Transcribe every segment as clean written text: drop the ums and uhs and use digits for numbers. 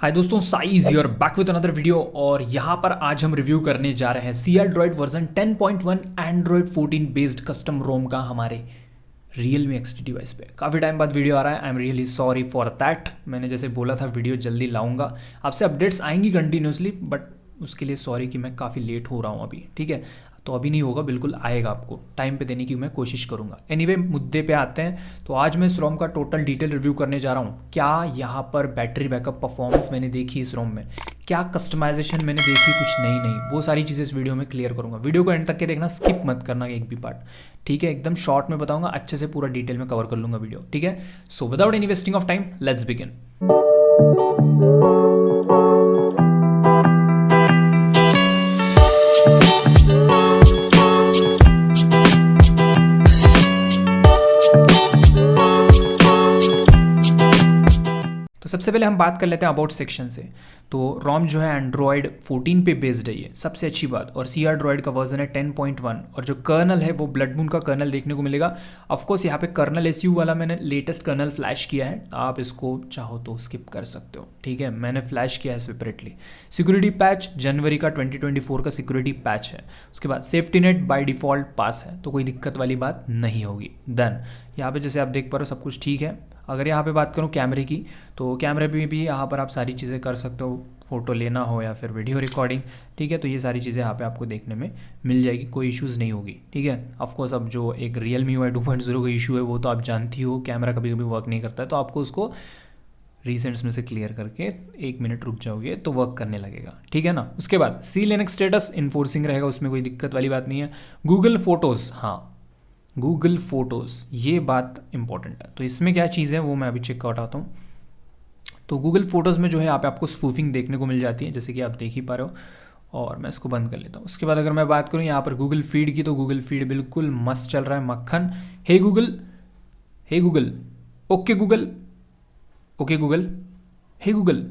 हाय दोस्तों, size you're back with another video. और यहाँ पर आज हम रिव्यू करने जा रहे हैं CR version 10.1 Android 14 based custom ROM का हमारे Realme XT डिवाइस पे। काफ़ी टाइम बाद वीडियो आ रहा है। I am really sorry for that. मैंने जैसे बोला था वीडियो जल्दी लाऊंगा, आपसे अपडेट्स आएंगी कंटिन्यूसली, बट उसके लिए सॉरी कि मैं काफ़ी लेट हो रहा हूँ अभी। ठीक है, तो अभी नहीं होगा, बिल्कुल आएगा, आपको टाइम पे देने की मैं कोशिश करूंगा। एनीवे मुद्दे पे आते हैं। तो आज मैं इस रोम का टोटल डिटेल रिव्यू करने जा रहा हूँ। क्या यहाँ पर बैटरी बैकअप परफॉर्मेंस मैंने देखी इस रोम में, क्या कस्टमाइजेशन मैंने देखी, कुछ नहीं, वो सारी चीज़ें इस वीडियो में क्लियर करूंगा। वीडियो को एंड तक के देखना, स्किप मत करना एक भी पार्ट। ठीक है, एकदम शॉर्ट में बताऊंगा, अच्छे से पूरा डिटेल में कवर कर लूंगा वीडियो। ठीक है, so without any wasting of time let's begin. सबसे पहले हम बात कर लेते हैं अबाउट सेक्शन से। तो रोम जो है एंड्रॉयड 14 पे बेस्ड है, ये सबसे अच्छी बात। और CR का वर्जन है 10.1 और जो कर्नल है वो ब्लड मून का कर्नल देखने को मिलेगा। ऑफकोर्स यहाँ पे कर्नल SU वाला मैंने लेटेस्ट कर्नल फ्लैश किया है, आप इसको चाहो तो स्किप कर सकते हो। ठीक है, मैंने फ्लैश किया है सेपरेटली। सिक्योरिटी पैच जनवरी का 2024 का सिक्योरिटी पैच है। उसके बाद सेफ्टी नेट बाय डिफॉल्ट पास है, तो कोई दिक्कत वाली बात नहीं होगी। देन यहाँ पे जैसे आप देख पा रहे हो सब कुछ ठीक है। अगर यहाँ पे बात करूँ कैमरे की, तो कैमरे में भी यहाँ पर आप सारी चीज़ें कर सकते हो, फ़ोटो लेना हो या फिर वीडियो रिकॉर्डिंग। ठीक है, तो ये सारी चीज़ें यहाँ पे आपको देखने में मिल जाएगी, कोई इश्यूज़ नहीं होगी। ठीक है, ऑफकोर्स अब जो एक Realme UI 2.0 का इशू है वो तो आप जानती हो, कैमरा कभी कभी वर्क नहीं करता है, तो आपको उसको रीसेंट्स में से क्लियर करके 1 मिनट रुक जाओगे तो वर्क करने लगेगा। ठीक है ना। उसके बाद C-Linux स्टेटस इन्फोर्सिंग रहेगा, उसमें कोई दिक्कत वाली बात नहीं है। गूगल फोटोज़, हाँ गूगल फोटोज़, ये बात इंपॉर्टेंट है। तो इसमें क्या चीज़ है वो मैं अभी चेक आउट आता हूँ। तो गूगल फोटोज़ में जो है यहाँ पे आपको स्पूफिंग देखने को मिल जाती है, जैसे कि आप देख ही पा रहे हो। और मैं इसको बंद कर लेता हूँ। उसके बाद अगर मैं बात करूँ यहाँ पर गूगल फीड की, तो गूगल फीड बिल्कुल मस्त चल रहा है, मक्खन। Hey Google, hey Google, okay Google, okay Google, hey Google.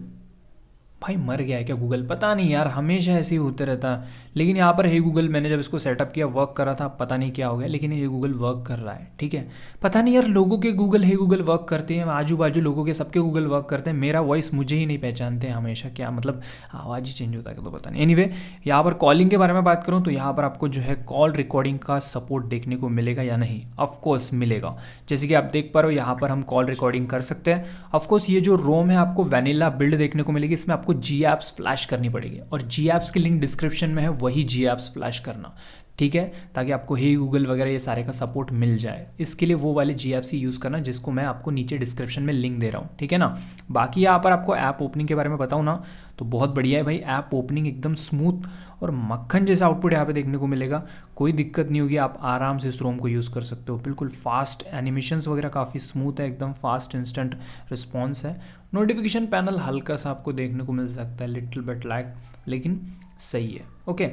भाई मर गया है क्या गूगल, पता नहीं यार, हमेशा ऐसे ही होते रहता है। लेकिन यहाँ पर हे गूगल मैंने जब इसको सेटअप किया वर्क कर रहा था, पता नहीं क्या हो गया, लेकिन हे गूगल वर्क कर रहा है। ठीक है, पता नहीं यार, लोगों के गूगल हे गूगल वर्क करते हैं, आजू बाजू लोगों के सबके गूगल वर्क करते हैं, मेरा वॉइस मुझे ही नहीं पहचानते हैं हमेशा, क्या मतलब आवाज़ ही चेंज होता है तो पता नहीं। एनीवे यहाँ पर कॉलिंग के बारे में बात करूँ तो यहाँ पर आपको जो है कॉल रिकॉर्डिंग का सपोर्ट देखने को मिलेगा या नहीं, ऑफकोर्स मिलेगा। जैसे कि आप देख पा रहे हो यहाँ पर हम कॉल रिकॉर्डिंग कर सकते हैं। ऑफकोर्स ये जो रोम है आपको वैनिला बिल्ड देखने को मिलेगी, इसमें आपको G-Apps फ्लैश करनी पड़ेगी, और G-Apps की लिंक डिस्क्रिप्शन में है, वही G-Apps फ्लैश करना। ठीक है, ताकि आपको हे गूगल वगैरह ये सारे का सपोर्ट मिल जाए। इसके लिए वो वाले G-Apps ही यूज़ करना, जिसको मैं आपको नीचे डिस्क्रिप्शन में लिंक दे रहा हूँ। ठीक है ना। बाकी यहाँ पर आपको ऐप ओपनिंग के बारे में बताऊँ ना, तो बहुत बढ़िया है भाई। ऐप ओपनिंग एकदम स्मूथ और मक्खन जैसा आउटपुट यहाँ पे देखने को मिलेगा, कोई दिक्कत नहीं होगी, आप आराम से इस रोम को यूज़ कर सकते हो। बिल्कुल फास्ट एनिमेशंस वगैरह काफ़ी स्मूथ है, एकदम फास्ट इंस्टेंट रिस्पॉन्स है। नोटिफिकेशन पैनल हल्का सा आपको देखने को मिल सकता है, लिटिल बिट लैग, लेकिन सही है। ओके,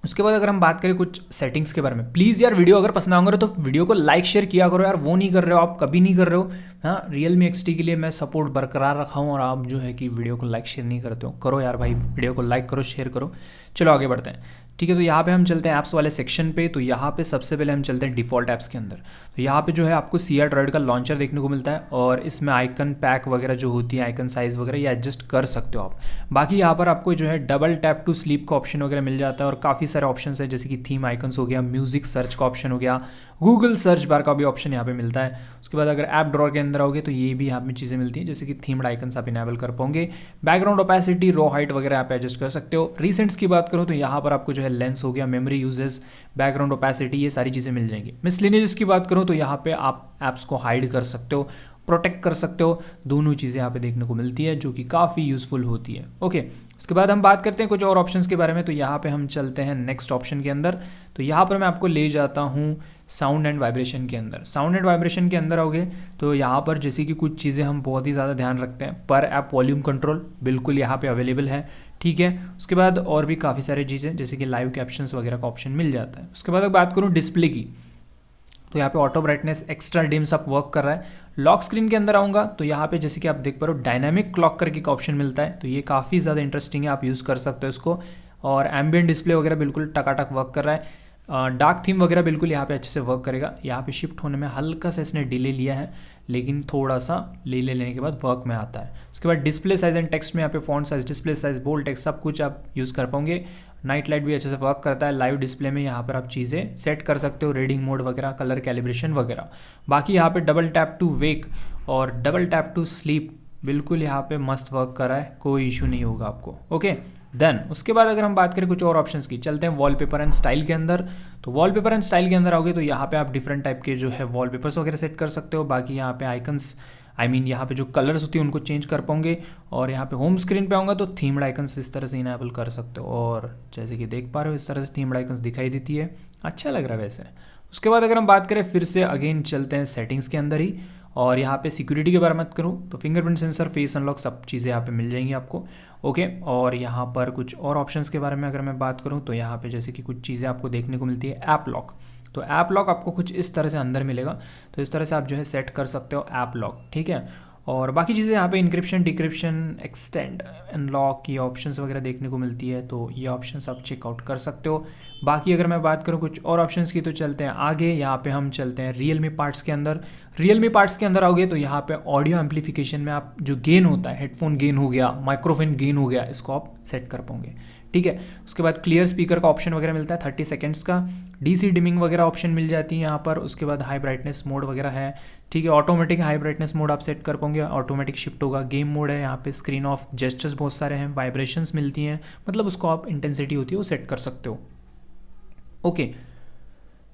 उसके बाद अगर हम बात करें कुछ सेटिंग्स के बारे में, प्लीज़ यार वीडियो अगर पसंद आऊंगा तो वीडियो को लाइक शेयर किया करो यार, वो नहीं कर रहे हो आप, कभी नहीं कर रहे हो। हाँ, Realme XT के लिए मैं सपोर्ट बरकरार रखा हूँ, और आप जो है कि वीडियो को लाइक शेयर नहीं करते हो, करो यार भाई, वीडियो को लाइक करो, शेयर करो। चलो आगे बढ़ते हैं। ठीक है, तो यहाँ पे हम चलते हैं ऐप्स वाले सेक्शन पे। तो यहाँ पे सबसे पहले हम चलते हैं डिफ़ॉल्ट ऐप्स के अंदर। तो यहाँ पे जो है आपको CR का लॉन्चर देखने को मिलता है, और इसमें आइकन पैक वगैरह जो होती है, आइकन साइज़ वगैरह ये एडजस्ट कर सकते हो आप। बाकी यहाँ पर आपको जो है डबल टैप टू स्लीप का ऑप्शन वगैरह मिल जाता है, और काफ़ी सारे ऑप्शन है, जैसे कि थीम आइकन्स हो गया, म्यूजिक सर्च का ऑप्शन हो गया, गूगल सर्च बार का भी ऑप्शन यहाँ पे मिलता है। उसके बाद अगर ऐप ड्रॉअर के अंदर आओगे तो ये भी यहाँ पे चीज़ें मिलती हैं, जैसे कि थीम्ड आइकन्स आप इनेबल कर पाओगे, बैकग्राउंड ओपेसिटी, रो हाइट वगैरह आप एडजस्ट कर सकते हो। रिसेंट्स की बात करूँ तो यहाँ पर आपको जो है लेंस हो गया, मेमोरी यूजेस, बैकग्राउंड ओपेसिटी, ये सारी चीज़ें मिल जाएंगी। मिसलिनियस की बात करूँ तो यहाँ पे आप ऐप्स को हाइड कर सकते हो, प्रोटेक्ट कर सकते हो, दोनों चीज़ें यहाँ पे देखने को मिलती है, जो कि काफ़ी यूज़फुल होती है। ओके, उसके बाद हम बात करते हैं कुछ और ऑप्शंस के बारे में। तो यहाँ पे हम चलते हैं नेक्स्ट ऑप्शन के अंदर। तो यहाँ पर मैं आपको ले जाता हूँ साउंड एंड वाइब्रेशन के अंदर। साउंड एंड वाइब्रेशन के अंदर आओगे तो यहाँ पर जैसे कि कुछ चीज़ें हम बहुत ही ज़्यादा ध्यान रखते हैं, पर ऐप वॉल्यूम कंट्रोल बिल्कुल यहाँ पे अवेलेबल है। ठीक है, उसके बाद और भी काफ़ी सारी चीज़ें, जैसे कि लाइव कैप्शंस वगैरह का ऑप्शन मिल जाता है। उसके बाद अगर बात करूँ डिस्प्ले की, तो यहाँ पे ऑटो ब्राइटनेस, एक्स्ट्रा डिम सब वर्क कर रहा है। लॉक स्क्रीन के अंदर आऊँगा तो यहाँ पे जैसे कि आप देख पा रहे हो डायनामिक क्लॉक करके का ऑप्शन मिलता है, तो ये काफ़ी ज़्यादा इंटरेस्टिंग है, आप यूज़ कर सकते हो इसको। और एम्बियंट डिस्प्ले वगैरह बिल्कुल टकाटक वर्क कर रहा है। डार्क थीम वगैरह बिल्कुल यहाँ पे अच्छे से वर्क करेगा। यहाँ पे शिफ्ट होने में हल्का सा इसने डिले लिया है, लेकिन थोड़ा सा डिले लेने के बाद वर्क में आता है। उसके उसके बाद डिस्प्ले साइज एंड टेक्स्ट में यहाँ पे font size, display size, bold text सब कुछ आप यूज़ कर पाओगे। नाइट लाइट भी अच्छे से वर्क करता है। लाइव डिस्प्ले में यहाँ पर आप चीज़ें सेट कर सकते हो, रीडिंग मोड वगैरह, कलर कैलिब्रेशन वगैरह। बाकी यहाँ पे डबल टैप टू वेक और डबल टैप टू स्लीप बिल्कुल यहाँ पे मस्त वर्क कर रहा है, कोई इशू नहीं होगा आपको। ओके देन उसके बाद अगर हम बात करें कुछ और ऑप्शंस की, चलते हैं वॉलपेपर एंड स्टाइल के अंदर। तो वॉलपेपर एंड स्टाइल के अंदर आओगे तो यहाँ पे आप डिफरेंट टाइप के जो है वॉलपेपर्स वगैरह सेट कर सकते हो। बाकी यहाँ पे आइकन्स यहाँ पे जो कलर्स होती है उनको चेंज कर पाओगे। और यहाँ पे होम स्क्रीन पे आऊँगा तो थीम्ड आइकन्स इस तरह से इनेबल कर सकते हो, और जैसे कि देख पा रहे हो इस तरह से थीम्ड आइकन्स दिखाई देती है, अच्छा लग रहा है वैसे। उसके बाद अगर हम बात करें फिर से अगेन चलते हैं सेटिंग्स के अंदर ही, और यहाँ पे सिक्योरिटी के बारे में बात करूँ तो फिंगरप्रिंट सेंसर, फेस अनलॉक सब चीज़ें यहाँ पे मिल जाएंगी आपको। ओके और यहाँ पर कुछ और ऑप्शंस के बारे में अगर मैं बात करूँ तो यहाँ पे जैसे कि कुछ चीज़ें आपको देखने को मिलती है। ऐप लॉक, तो ऐप लॉक आपको कुछ इस तरह से अंदर मिलेगा, तो इस तरह से आप जो है सेट कर सकते हो ऐप लॉक, ठीक है। और बाकी चीज़ें यहाँ पे इंक्रिप्शन, डिक्रिप्शन, एक्सटेंड, अनलॉक, ये ऑप्शंस वगैरह देखने को मिलती है, तो ये ऑप्शंस आप चेकआउट कर सकते हो। बाकी अगर मैं बात करूँ कुछ और ऑप्शंस की तो चलते हैं आगे। यहाँ पे हम चलते हैं रियलमी पार्ट्स के अंदर। रियलमी पार्ट्स के अंदर आओगे तो यहाँ पे ऑडियो एम्पलीफिकेशन में आप जो गेन होता है, हेडफोन गेन हो गया, माइक्रोफोन गेन हो गया, इसको आप सेट कर पाओगे, ठीक है। उसके बाद क्लियर स्पीकर का ऑप्शन वगैरह मिलता है 30 सेकेंड्स का। डीसी डिमिंग वगैरह ऑप्शन मिल जाती है यहाँ पर। उसके बाद हाई ब्राइटनेस मोड वगैरह है, ठीक है। ऑटोमेटिक हाई ब्राइटनेस मोड आप सेट कर पाओगे, ऑटोमेटिक शिफ्ट होगा। गेम मोड है यहाँ पे, स्क्रीन ऑफ, जेस्चर्स बहुत सारे हैं, वाइब्रेशंस मिलती हैं, मतलब उसको आप इंटेंसिटी होती है वो सेट कर सकते हो। ओके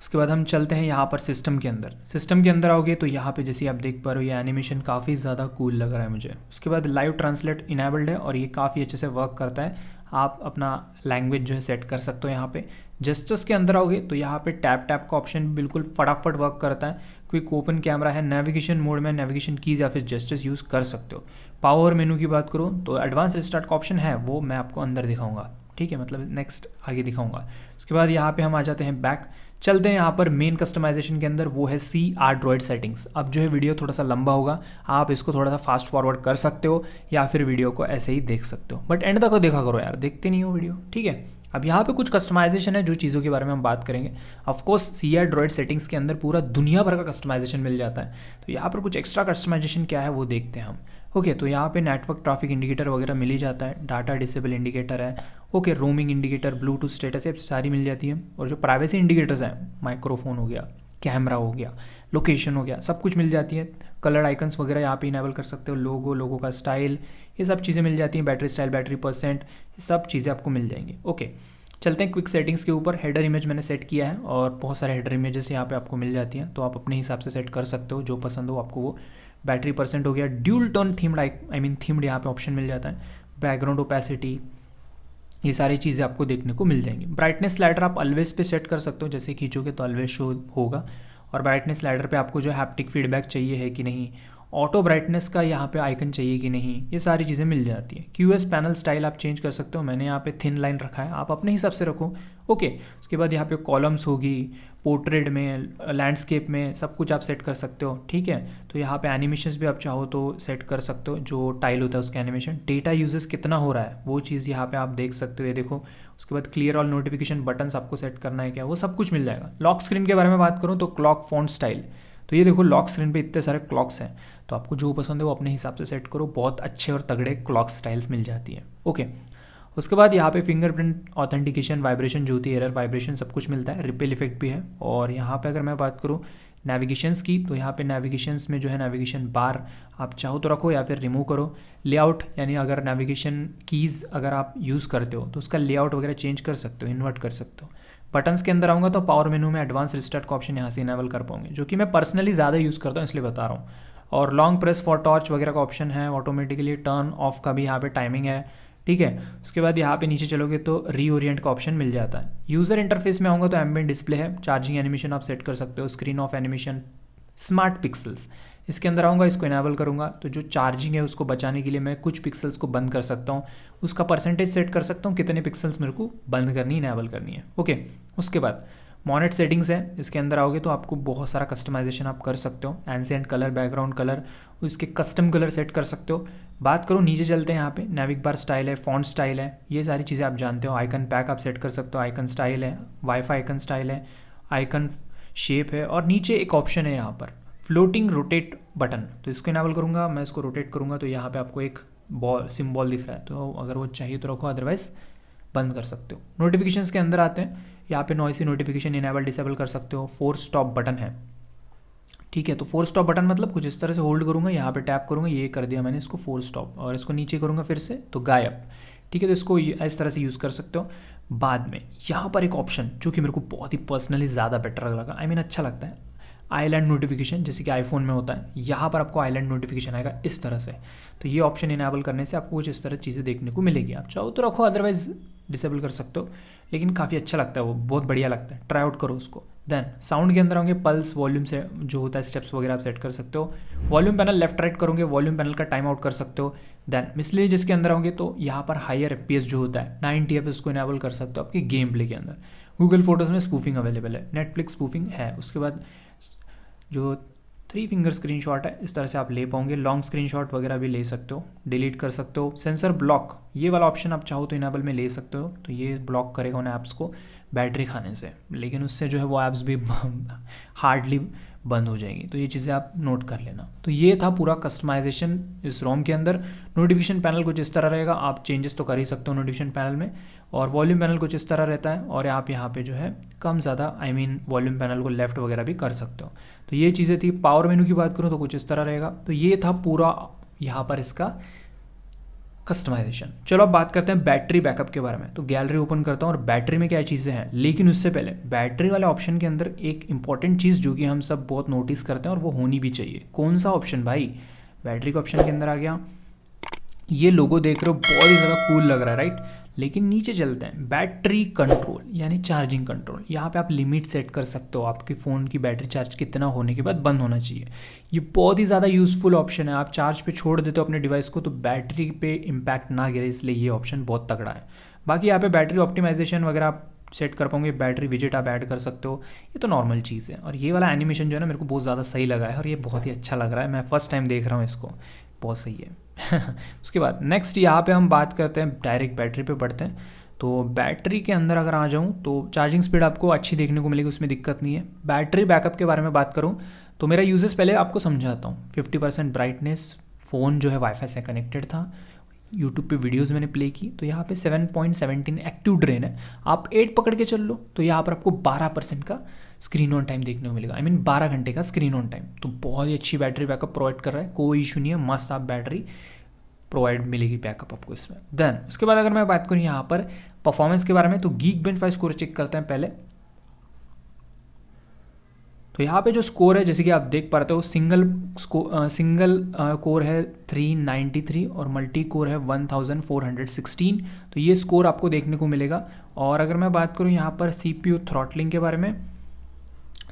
उसके बाद हम चलते हैं यहाँ पर सिस्टम के अंदर। सिस्टम के अंदर आओगे तो यहाँ पे जैसे आप देख पा रहे हो ये एनिमेशन काफ़ी ज़्यादा कूल लग रहा है मुझे। उसके बाद लाइव ट्रांसलेट इनेबल्ड है और ये काफ़ी अच्छे से वर्क करता है, आप अपना लैंग्वेज जो है सेट कर सकते हो यहाँ पे। जेस्चर्स के अंदर आओगे तो यहाँ पे टैप टैप का ऑप्शन बिल्कुल फटाफट वर्क करता है। क्विक ओपन कैमरा है, नेविगेशन मोड में नेविगेशन कीज या फिर जेस्चर्स यूज़ कर सकते हो। पावर मेनू की बात करूँ तो एडवांस रिस्टार्ट का ऑप्शन है, वो मैं आपको अंदर दिखाऊंगा, ठीक है, मतलब नेक्स्ट आगे दिखाऊंगा। उसके बाद यहाँ पे हम आ जाते हैं बैक, चलते हैं यहाँ पर मेन कस्टमाइजेशन के अंदर, वो है CRDroid सेटिंग्स। अब जो है वीडियो थोड़ा सा लंबा होगा, आप इसको थोड़ा सा फास्ट फॉरवर्ड कर सकते हो या फिर वीडियो को ऐसे ही देख सकते हो, बट एंड तक देखा करो यार, देखते नहीं हो वीडियो, ठीक है। अब यहाँ पे कुछ कस्टमाइजेशन है जो चीज़ों के बारे में हम बात करेंगे। ऑफकोर्स CRDroid सेटिंग्स के अंदर पूरा दुनिया भर का कस्टमाइजेशन मिल जाता है, तो यहाँ पर कुछ एक्स्ट्रा कस्टमाइजेशन क्या है वो देखते हैं हम। ओके तो यहाँ पे नेटवर्क ट्रैफिक इंडिकेटर वगैरह मिल ही जाता है, डाटा डिसेबल इंडिकेटर है, okay roaming indicator, Bluetooth status, ये सारी मिल जाती है। और जो प्राइवेसी इंडिकेटर्स हैं, माइक्रोफोन हो गया, कैमरा हो गया, लोकेशन हो गया, सब कुछ मिल जाती है। कलर आइकन्स वगैरह यहाँ पे इनेबल कर सकते हो, लोगो का स्टाइल, ये सब चीज़ें मिल जाती हैं। बैटरी स्टाइल, बैटरी परसेंट, ये सब चीज़ें आपको मिल जाएंगी। ओके चलते हैं क्विक सेटिंग्स के ऊपर। हेडर इमेज मैंने सेट किया है और बहुत सारे हेडर इमेजेस यहाँ पे आपको मिल जाती हैं, तो आप अपने हिसाब से सेट कर सकते हो जो पसंद हो आपको वो। बैटरी परसेंट हो गया, ड्यूल टोन थीम्ड थीम्ड यहाँ पे ऑप्शन मिल जाता है। बैकग्राउंड ओपेसिटी, ये सारी चीज़ें आपको देखने को मिल जाएंगी। ब्राइटनेस स्लाइडर आप ऑलवेज पे सेट कर सकते हो, जैसे खींचोगे तो ऑलवेज शो होगा। और ब्राइटनेस स्लाइडर पे आपको जो हैप्टिक फीडबैक चाहिए है कि नहीं, ऑटो ब्राइटनेस का यहाँ पे आइकन चाहिए कि नहीं, ये सारी चीज़ें मिल जाती हैं। QS पैनल स्टाइल आप चेंज कर सकते हो, मैंने यहाँ पे थिन लाइन रखा है, आप अपने हिसाब से रखो। ओके उसके बाद यहाँ पे कॉलम्स होगी, पोर्ट्रेट में, लैंडस्केप में, सब कुछ आप सेट कर सकते हो, ठीक है। तो यहाँ पे एनिमेशंस भी आप चाहो तो सेट कर सकते हो, जो टाइल होता है उसका एनिमेशन। डेटा यूजेस कितना हो रहा है वो चीज़ यहाँ पे आप देख सकते हो, ये देखो। उसके बाद क्लियर ऑल नोटिफिकेशन बटन्स आपको सेट करना है क्या, वो सब कुछ मिल जाएगा। लॉक स्क्रीन के बारे में बात करूँ तो क्लॉक फॉन्ट स्टाइल, तो ये देखो लॉक स्क्रीन पे इतने सारे क्लॉक्स हैं, तो आपको जो पसंद है वो अपने हिसाब से सेट करो, बहुत अच्छे और तगड़े क्लॉक स्टाइल्स मिल जाती है। ओके उसके बाद यहाँ पे फिंगरप्रिंट ऑथेंटिकेशन, वाइब्रेशन जो होती है, एरर वाइब्रेशन, सब कुछ मिलता है। रिपेल इफेक्ट भी है। और यहाँ पे अगर मैं बात करूँ नेविगेशंस की, तो यहाँ पे नेविगेशंस में जो है नेविगेशन बार आप चाहो तो रखो या फिर रिमूव करो। लेआउट यानी अगर नेविगेशन कीज़ अगर आप यूज़ करते हो तो उसका लेआउट वगैरह चेंज कर सकते हो, इन्वर्ट कर सकते हो। बटन्स के अंदर आऊँगा तो पावर मेनू में एडवांस रिस्टार्ट का ऑप्शन यहाँ से इनेबल कर पाऊंगे, जो कि मैं पर्सनली ज़्यादा यूज़ करता हूँ इसलिए बता रहा हूँ। और लॉन्ग प्रेस फॉर टॉर्च वगैरह का ऑप्शन है। ऑटोमेटिकली टर्न ऑफ का भी यहाँ पे टाइमिंग है, ठीक है। उसके बाद यहाँ पे नीचे चलोगे तो रीओरिएंट का ऑप्शन मिल जाता है। यूज़र इंटरफेस में आऊँगा तो एम्बिएंट डिस्प्ले है, चार्जिंग एनिमेशन आप सेट कर सकते हो, screen of animation, smart pixels, इसके अंदर आऊँगा, इसको इनेबल करूँगा तो जो चार्जिंग है उसको बचाने के लिए मैं कुछ पिक्सल्स को बंद कर सकता हूँ, उसका परसेंटेज सेट कर सकता हूँ कितने पिक्सल्स मेरे को बंद करनी, इनेबल करनी है। ओके उसके बाद मॉनेट सेटिंग्स है, इसके अंदर आओगे तो आपको बहुत सारा कस्टमाइजेशन आप कर सकते हो। एंशिएंट कलर, बैकग्राउंड कलर, उसके कस्टम कलर सेट कर सकते हो। बात करो नीचे चलते हैं, यहाँ पे नेविक बार स्टाइल है, फॉन्ट स्टाइल है, ये सारी चीज़ें आप जानते हो। आइकन पैक आप सेट कर सकते हो, आइकन स्टाइल है, वाईफाई आइकन स्टाइल है, आइकन शेप है, और नीचे एक ऑप्शन है यहाँ पर फ्लोटिंग रोटेट बटन, तो इसको इनेबल करूँगा। मैं इसको रोटेट करूँगा तो यहाँ पे आपको एक बॉल सिम्बॉल दिख रहा है, तो अगर वो चाहिए तो रखो, अदरवाइज बंद कर सकते हो। नोटिफिकेशंस के अंदर आते हैं, यहाँ पे नॉइसी नोटिफिकेशन इनेबल डिसेबल कर सकते हो। फोर्स स्टॉप बटन है, ठीक है। तो फोर्स स्टॉप बटन मतलब कुछ इस तरह से होल्ड करूँगा, यहाँ पे टैप करूँगा, ये कर दिया मैंने इसको फोर्स स्टॉप, और इसको नीचे करूँगा फिर से तो गायब, ठीक है। तो इसको इस तरह से यूज़ कर सकते हो। बाद में यहाँ पर एक ऑप्शन जो कि मेरे को बहुत ही पर्सनली ज़्यादा बेटर लगा, आई मीन अच्छा लगता है, आइलैंड नोटिफिकेशन, जैसे कि आईफोन में होता है, यहाँ पर आपको आइलैंड नोटिफिकेशन आएगा इस तरह से। तो ये ऑप्शन इनेबल करने से आपको कुछ इस तरह चीज़ें देखने को मिलेगी। आप चाहो तो रखो, अदरवाइज डिसेबल कर सकते हो, लेकिन काफ़ी अच्छा लगता है, वो बहुत बढ़िया लगता है, ट्राई आउट करो उसको। देन साउंड के अंदर होंगे पल्स, वॉल्यूम से जो होता है स्टेप्स वगैरह आप सेट कर सकते हो। वॉल्यूम पैनल लेफ्ट राइट करोगे, वॉल्यूम पैनल का टाइम आउट कर सकते हो। देन मिसली जिसके अंदर होंगे तो यहाँ पर हायर FPS जो होता है 90 FPS उसको इनेबल कर सकते हो आपकी गेम प्ले के अंदर। गूगल फोटोज़ में स्पूफिंग अवेलेबल है, नेटफ्लिक्स स्पूफिंग है। उसके बाद जो 3 फिंगर स्क्रीनशॉट है इस तरह से आप ले पाओगे, लॉन्ग स्क्रीनशॉट वगैरह भी ले सकते हो, डिलीट कर सकते हो। सेंसर ब्लॉक, ये वाला ऑप्शन आप चाहो तो इनेबल में ले सकते हो, तो ये ब्लॉक करेगा उन ऐप्स को बैटरी खाने से, लेकिन उससे जो है वो ऐप्स भी हार्डली बंद हो जाएगी। तो ये चीज़ें आप नोट कर लेना। तो ये था पूरा कस्टमाइजेशन इस रोम के अंदर। नोटिफिकेशन पैनल कुछ इस तरह रहेगा, आप चेंजेस तो कर ही सकते हो नोटिफिकेशन पैनल में, और वॉल्यूम पैनल कुछ इस तरह रहता है, और आप यहाँ पे जो है कम ज़्यादा आई मीन वॉल्यूम पैनल को लेफ्ट वगैरह भी कर सकते हो। तो ये चीज़ें थी। पावर मेनू की बात करूँ तो कुछ इस तरह रहेगा। तो ये था पूरा यहाँ पर इसका कस्टमाइजेशन। चलो अब बात करते हैं बैटरी बैकअप के बारे में। तो गैलरी ओपन करता हूँ और बैटरी में क्या चीज़ें हैं, लेकिन उससे पहले बैटरी वाले ऑप्शन के अंदर एक इंपॉर्टेंट चीज़ जो कि हम सब बहुत नोटिस करते हैं और वो होनी भी चाहिए। कौन सा ऑप्शन भाई, बैटरी के ऑप्शन के अंदर आ गया, ये लोगो देख रहे हो बहुत ही ज़्यादा कूल लग रहा है, राइट। लेकिन नीचे चलते हैं, बैटरी कंट्रोल यानी चार्जिंग कंट्रोल। यहाँ पे आप लिमिट सेट कर सकते हो, आपके फ़ोन की बैटरी चार्ज कितना होने के बाद बंद होना चाहिए। ये बहुत ही ज़्यादा यूज़फुल ऑप्शन है। आप चार्ज पे छोड़ देते हो अपने डिवाइस को तो बैटरी पे इम्पैक्ट ना गिरे, इसलिए ये ऑप्शन बहुत तगड़ा है। बाकी यहाँ पे बैटरी ऑप्टिमाइजेशन वगैरह आप सेट कर पाओगे, बैटरी विजेट आप ऐड कर सकते हो, ये तो नॉर्मल चीज़ है। और ये वाला एनिमेशन जो है ना मेरे को बहुत ज़्यादा सही लगा है, और ये बहुत ही अच्छा लग रहा है, मैं फर्स्ट टाइम देख रहा हूँ इसको, बहुत सही है। उसके बाद नेक्स्ट यहाँ पे हम बात करते हैं, डायरेक्ट बैटरी पे बढ़ते हैं। तो बैटरी के अंदर अगर आ जाऊँ तो चार्जिंग स्पीड आपको अच्छी देखने को मिलेगी, उसमें दिक्कत नहीं है। बैटरी बैकअप के बारे में बात करूँ तो मेरा यूजेस पहले आपको समझाता हूँ। 50% ब्राइटनेस, फ़ोन जो है वाईफाई से कनेक्टेड था, यूट्यूब पे वीडियोस मैंने प्ले की, तो यहाँ पे 7.17 एक्टिव ड्रेन है। आप 8 पकड़ के चल लो तो यहाँ पर आपको 12% का स्क्रीन ऑन टाइम देखने को मिलेगा, आई मीन 12 घंटे का स्क्रीन ऑन टाइम। तो बहुत ही अच्छी बैटरी बैकअप प्रोवाइड कर रहा है, कोई इशू नहीं है, मस्त आप बैटरी प्रोवाइड मिलेगी बैकअप आपको इसमें। देन उसके बाद अगर मैं बात करूँ यहाँ पर परफॉर्मेंस के बारे में, तो Geekbench स्कोर चेक करते हैं पहले। तो यहाँ पे जो स्कोर है जैसे कि आप देख पा रहे हो, सिंगल कोर है 393 और मल्टी कोर है 1416। तो ये स्कोर आपको देखने को मिलेगा। और अगर मैं बात करूँ यहाँ पर CPU थ्रॉटलिंग के बारे में,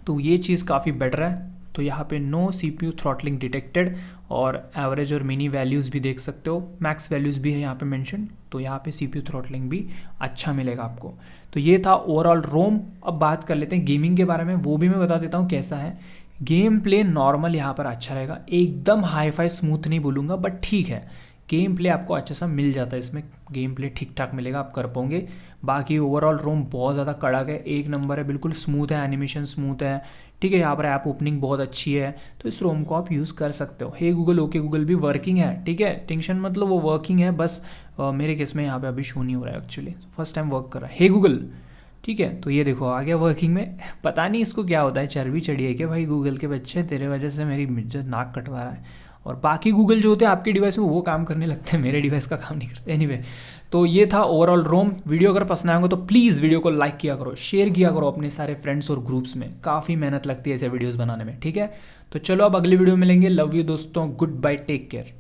तो ये चीज़ काफ़ी बेटर है। तो यहाँ पे नो CPU थ्रॉटलिंग डिटेक्टेड, और एवरेज और मिनी वैल्यूज़ भी देख सकते हो, मैक्स वैल्यूज़ भी है यहाँ पे मेंशन। तो यहाँ पे CPU थ्रॉटलिंग भी अच्छा मिलेगा आपको। तो ये था ओवरऑल रोम। अब बात कर लेते हैं गेमिंग के बारे में, वो भी मैं बता देता हूँ कैसा है। गेम प्ले नॉर्मल यहाँ पर अच्छा रहेगा, एकदम हाई फाई स्मूथ नहीं बोलूँगा, बट ठीक है, गेम प्ले आपको अच्छा सा मिल जाता है इसमें, गेम प्ले ठीक ठाक मिलेगा, आप कर पाओगे। बाकी ओवरऑल रोम बहुत ज़्यादा कड़क है, एक नंबर है, बिल्कुल स्मूथ है, एनिमेशन स्मूथ है, ठीक है। यहाँ पर ऐप ओपनिंग बहुत अच्छी है, तो इस रोम को आप यूज़ कर सकते हो। हे गूगल, ओके गूगल भी वर्किंग है, ठीक है, टेंशन मतलब वो वर्किंग है, बस मेरे केस में यहाँ पे अभी शो नहीं हो रहा है, एक्चुअली फर्स्ट टाइम वर्क कर रहा है हे गूगल, ठीक है। तो ये देखो आ गया वर्किंग में। पता नहीं इसको क्या होता है, चर्बी चढ़ी है क्या भाई गूगल के बच्चे, तेरे वजह से मेरी इज्जत नाक कटवा रहा है। और बाकी गूगल जो होते हैं आपके डिवाइस में वो काम करने लगते हैं, मेरे डिवाइस का काम नहीं करते। एनीवे, तो ये था ओवरऑल रोम। वीडियो अगर पसंद आएगा तो प्लीज़ वीडियो को लाइक किया करो, शेयर किया करो अपने सारे फ्रेंड्स और ग्रुप्स में, काफ़ी मेहनत लगती है ऐसे वीडियोस बनाने में, ठीक है। तो चलो अब अगली वीडियो में मिलेंगे। लव यू दोस्तों, गुड बाय, टेक केयर।